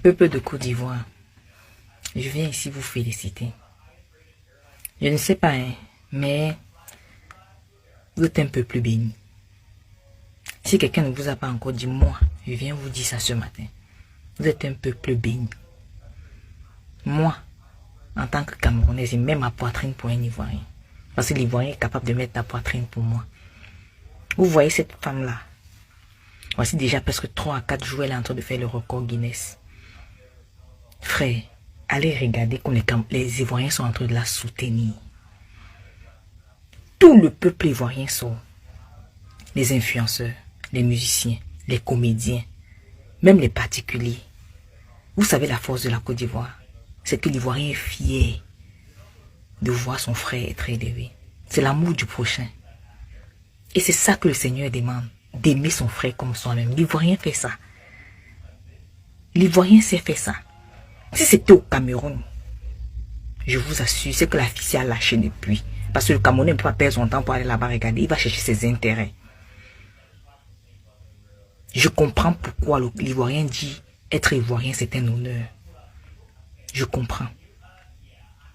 Peuple de Côte d'Ivoire, je viens ici vous féliciter. Je ne sais pas, mais vous êtes un peu plus béni. Si quelqu'un ne vous a pas encore dit, moi, je viens vous dire ça ce matin. Vous êtes un peu plus béni. Moi, en tant que Camerounais, j'ai même ma poitrine pour un Ivoirien. Parce que l'Ivoirien est capable de mettre la poitrine pour moi. Vous voyez cette femme-là. Voici déjà presque 3 à 4 jours, elle est en train de faire le record Guinness. Frère, allez regarder comme les Ivoiriens sont en train de la soutenir. Tout le peuple ivoirien sort. Les influenceurs, les musiciens, les comédiens, même les particuliers. Vous savez la force de la Côte d'Ivoire, c'est que l'Ivoirien est fier de voir son frère être élevé. C'est l'amour du prochain. Et c'est ça que le Seigneur demande, d'aimer son frère comme soi-même. L'Ivoirien fait ça. L'Ivoirien sait faire ça. Si c'était au Cameroun, je vous assure, c'est que la fille a lâché depuis. Parce que le Camerounais ne peut pas perdre son temps pour aller là-bas regarder. Il va chercher ses intérêts. Je comprends pourquoi l'Ivoirien dit être Ivoirien, c'est un honneur. Je comprends.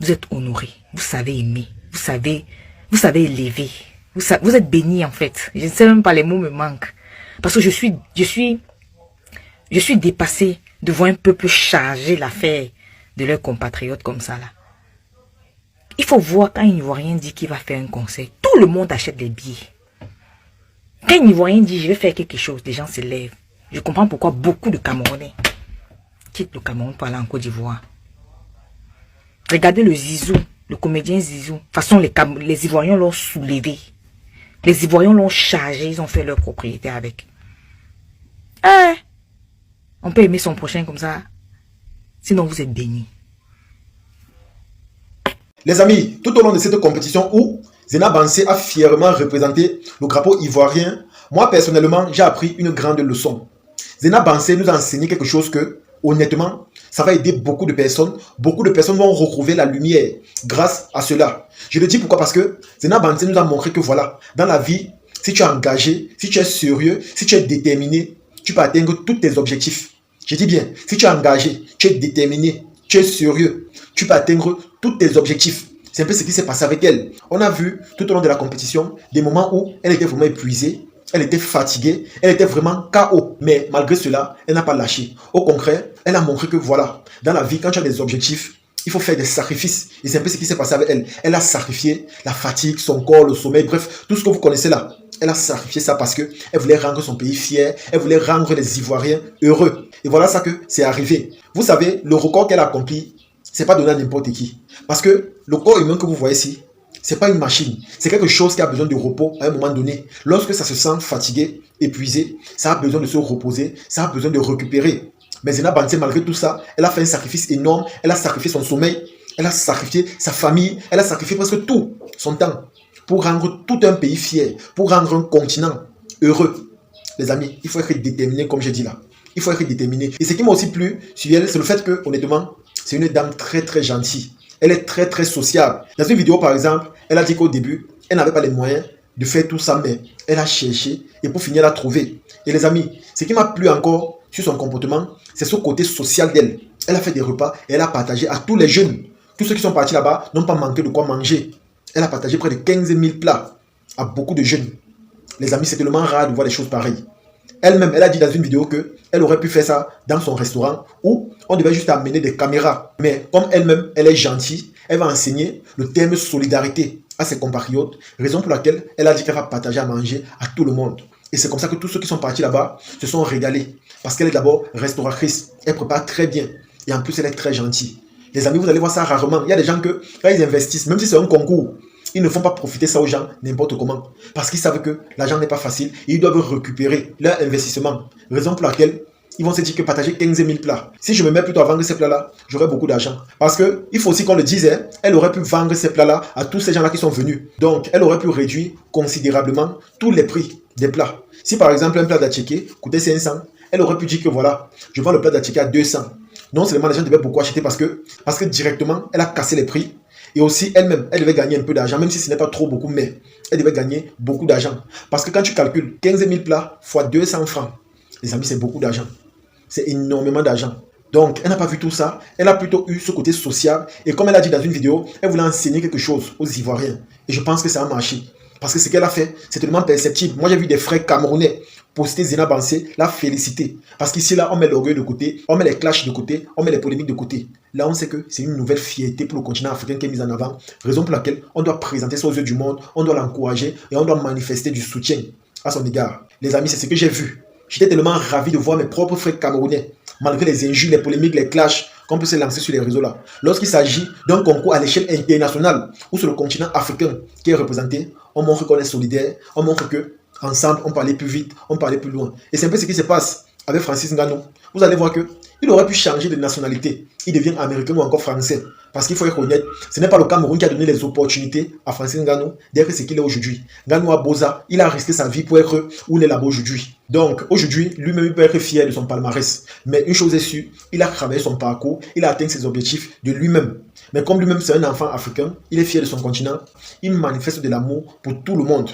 Vous êtes honoré. Vous savez aimer. Vous savez élever. Vous êtes béni en fait. Je ne sais même pas, les mots me manquent. Parce que je suis dépassé de voir un peuple charger l'affaire de leurs compatriotes comme ça là. Il faut voir quand un Ivoirien dit qu'il va faire un concert, tout le monde achète des billets. Quand un Ivoirien dit je vais faire quelque chose, les gens se lèvent. Je comprends pourquoi beaucoup de Camerounais quittent le Cameroun pour aller en Côte d'Ivoire. Regardez le Zizou, le comédien Zizou. De toute façon, les Ivoiriens l'ont soulevé. Les Ivoiriens l'ont chargé, ils ont fait leur propriété avec. On peut aimer son prochain comme ça. Sinon, vous êtes bénis. Les amis, tout au long de cette compétition où Zena Bansé a fièrement représenté le drapeau ivoirien, moi personnellement, j'ai appris une grande leçon. Zena Bansé nous a enseigné quelque chose que, honnêtement, ça va aider beaucoup de personnes. Beaucoup de personnes vont retrouver la lumière grâce à cela. Je le dis pourquoi? Parce que Zena Bansé nous a montré que voilà, dans la vie, si tu es engagé, si tu es sérieux, si tu es déterminé, tu peux atteindre tous tes objectifs. Je dis bien, si tu es engagé, tu es déterminé, tu es sérieux, tu peux atteindre tous tes objectifs. C'est un peu ce qui s'est passé avec elle. On a vu tout au long de la compétition des moments où elle était vraiment épuisée, elle était fatiguée, elle était vraiment KO. Mais malgré cela, elle n'a pas lâché. Au contraire, elle a montré que voilà, dans la vie, quand tu as des objectifs, il faut faire des sacrifices. Et c'est un peu ce qui s'est passé avec elle. Elle a sacrifié la fatigue, son corps, le sommeil, bref, tout ce que vous connaissez là. Elle a sacrifié ça parce qu'elle voulait rendre son pays fier, elle voulait rendre les Ivoiriens heureux. Et voilà ça que c'est arrivé. Vous savez, le record qu'elle a accompli, c'est pas donné à n'importe qui. Parce que le corps humain que vous voyez ici, c'est pas une machine. C'est quelque chose qui a besoin de repos à un moment donné. Lorsque ça se sent fatigué, épuisé, ça a besoin de se reposer, ça a besoin de récupérer. Mais Zena Bansé, malgré tout ça, elle a fait un sacrifice énorme. Elle a sacrifié son sommeil, elle a sacrifié sa famille, elle a sacrifié presque tout son temps pour rendre tout un pays fier, pour rendre un continent heureux. Les amis, il faut être déterminé comme j'ai dit là. Il faut être déterminé. Et ce qui m'a aussi plu sur elle, c'est le fait que, honnêtement, c'est une dame très très gentille. Elle est très très sociable. Dans une vidéo par exemple, elle a dit qu'au début, elle n'avait pas les moyens de faire tout ça, mais elle a cherché et pour finir, elle a trouvé. Et les amis, ce qui m'a plu encore sur son comportement, c'est ce côté social d'elle. Elle a fait des repas et elle a partagé à tous les jeunes. Tous ceux qui sont partis là-bas n'ont pas manqué de quoi manger. Elle a partagé près de 15 000 plats à beaucoup de jeunes. Les amis, c'est tellement rare de voir des choses pareilles. Elle-même, elle a dit dans une vidéo qu'elle aurait pu faire ça dans son restaurant où on devait juste amener des caméras. Mais comme elle-même, elle est gentille, elle va enseigner le terme solidarité à ses compatriotes, raison pour laquelle elle a dit qu'elle va partager à manger à tout le monde. Et c'est comme ça que tous ceux qui sont partis là-bas se sont régalés. Parce qu'elle est d'abord restauratrice, elle prépare très bien et en plus elle est très gentille. Les amis, vous allez voir ça rarement. Il y a des gens que, quand ils investissent, même si c'est un concours, ils ne font pas profiter ça aux gens n'importe comment. Parce qu'ils savent que l'argent n'est pas facile et ils doivent récupérer leur investissement. Raison pour laquelle ils vont se dire que partager 15 000 plats. Si je me mets plutôt à vendre ces plats-là, j'aurai beaucoup d'argent. Parce qu'il faut aussi qu'on le dise, elle aurait pu vendre ces plats-là à tous ces gens-là qui sont venus. Donc, elle aurait pu réduire considérablement tous les prix des plats. Si par exemple un plat d'attiqué coûtait 500, elle aurait pu dire que voilà, je vends le plat d'attiqué à 200. Non seulement les gens devaient beaucoup acheter parce que directement, elle a cassé les prix. Et aussi, elle-même, elle devait gagner un peu d'argent, même si ce n'est pas trop beaucoup, mais elle devait gagner beaucoup d'argent. Parce que quand tu calcules 15 000 plats fois 200 francs, les amis, c'est beaucoup d'argent. C'est énormément d'argent. Donc, elle n'a pas vu tout ça. Elle a plutôt eu ce côté social. Et comme elle a dit dans une vidéo, elle voulait enseigner quelque chose aux Ivoiriens. Et je pense que ça a marché. Parce que ce qu'elle a fait, c'est tellement perceptible. Moi, j'ai vu des frères camerounais poster Zena Bansé, la féliciter. Parce qu'ici, là, on met l'orgueil de côté, on met les clashs de côté, on met les polémiques de côté. Là, on sait que c'est une nouvelle fierté pour le continent africain qui est mise en avant. Raison pour laquelle on doit présenter ça aux yeux du monde, on doit l'encourager et on doit manifester du soutien à son égard. Les amis, c'est ce que j'ai vu. J'étais tellement ravi de voir mes propres frères camerounais, malgré les injures, les polémiques, les clashs, qu'on peut se lancer sur les réseaux là. Lorsqu'il s'agit d'un concours à l'échelle internationale, où sur le continent africain qui est représenté, on montre qu'on est solidaire, on montre que ensemble, on peut aller plus vite, on peut aller plus loin. Et c'est un peu ce qui se passe avec Francis Ngannou. Vous allez voir que il aurait pu changer de nationalité. Il devient américain ou encore français. Parce qu'il faut être honnête, ce n'est pas le Cameroun qui a donné les opportunités à Francis Ngannou d'être ce qu'il est aujourd'hui. Ngannou a Boza, il a risqué sa vie pour être où il est là-bas aujourd'hui. Donc aujourd'hui, lui-même il peut être fier de son palmarès. Mais une chose est sûre, il a travaillé son parcours, il a atteint ses objectifs de lui-même. Mais comme lui-même c'est un enfant africain, il est fier de son continent, il manifeste de l'amour pour tout le monde.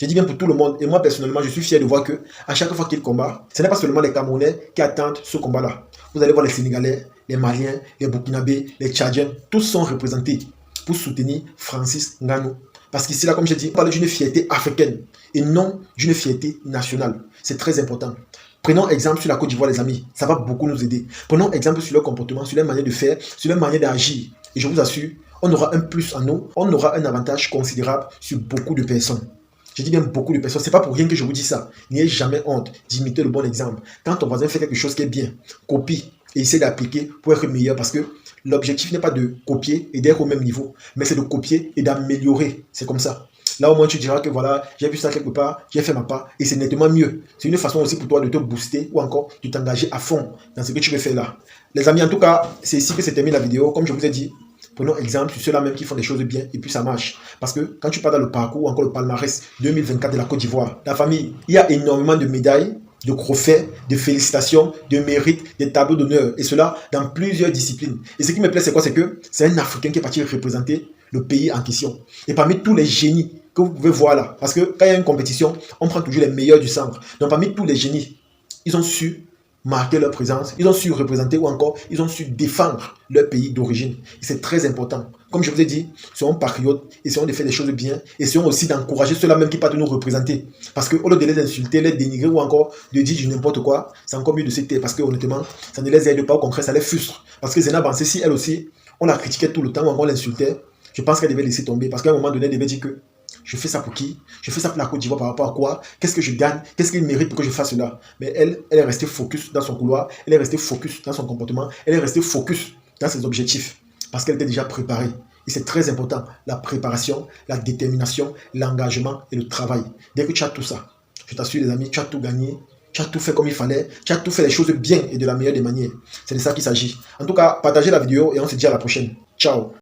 Je dis bien pour tout le monde. Et moi, personnellement, je suis fier de voir que à chaque fois qu'il combat, ce n'est pas seulement les Camerounais qui attendent ce combat-là. Vous allez voir les Sénégalais, les Maliens, les Burkinabés, les Tchadiens, tous sont représentés pour soutenir Francis Ngannou. Parce qu'ici, là, comme je dis, on parle d'une fierté africaine et non d'une fierté nationale. C'est très important. Prenons exemple sur la Côte d'Ivoire, les amis. Ça va beaucoup nous aider. Prenons exemple sur leur comportement, sur leur manière de faire, sur leur manière d'agir. Et je vous assure, on aura un plus en nous, on aura un avantage considérable sur beaucoup de personnes. Je dis bien beaucoup de personnes. Ce n'est pas pour rien que je vous dis ça. N'ayez jamais honte d'imiter le bon exemple. Quand ton voisin fait quelque chose qui est bien, copie et essaie d'appliquer pour être meilleur. Parce que l'objectif n'est pas de copier et d'être au même niveau, mais c'est de copier et d'améliorer. C'est comme ça. Là, au moins, tu diras que voilà, j'ai vu ça quelque part, j'ai fait ma part et c'est nettement mieux. C'est une façon aussi pour toi de te booster ou encore de t'engager à fond dans ce que tu veux faire là. Les amis, en tout cas, c'est ici que se termine la vidéo. Comme je vous ai dit, prenons exemple sur ceux-là même qui font des choses bien et puis ça marche. Parce que quand tu pars dans le parcours ou encore le palmarès 2024 de la Côte d'Ivoire, la famille, il y a énormément de médailles, de trophées, de félicitations, de mérites, des tableaux d'honneur. Et cela dans plusieurs disciplines. Et ce qui me plaît, c'est quoi? C'est que c'est un Africain qui est parti représenter le pays en question. Et parmi tous les génies que vous pouvez voir là, parce que quand il y a une compétition, on prend toujours les meilleurs du centre. Donc parmi tous les génies, ils ont su marquer leur présence, ils ont su représenter ou encore ils ont su défendre leur pays d'origine. Et c'est très important. Comme je vous ai dit, soyons patriotes, essayons de faire des choses bien, essayons aussi d'encourager ceux-là même qui partent nous représenter. Parce qu'au lieu de les insulter, les dénigrer ou encore de dire du n'importe quoi, c'est encore mieux de se taire parce que honnêtement, ça ne les aide pas, au contraire, ça les frustre. Parce que Zena Bansé, si elle aussi, on la critiquait tout le temps, ou on l'insultait, je pense qu'elle devait laisser tomber. Parce qu'à un moment donné, elle devait dire que je fais ça pour qui? Je fais ça pour la Côte d'Ivoire par rapport à quoi? Qu'est-ce que je gagne? Qu'est-ce qu'il mérite pour que je fasse cela? Mais elle est restée focus dans son couloir, elle est restée focus dans son comportement, elle est restée focus dans ses objectifs parce qu'elle était déjà préparée. Et c'est très important, la préparation, la détermination, l'engagement et le travail. Dès que tu as tout ça, je t'assure les amis, tu as tout gagné, tu as tout fait comme il fallait, tu as tout fait les choses bien et de la meilleure des manières. C'est de ça qu'il s'agit. En tout cas, partagez la vidéo et on se dit à la prochaine. Ciao!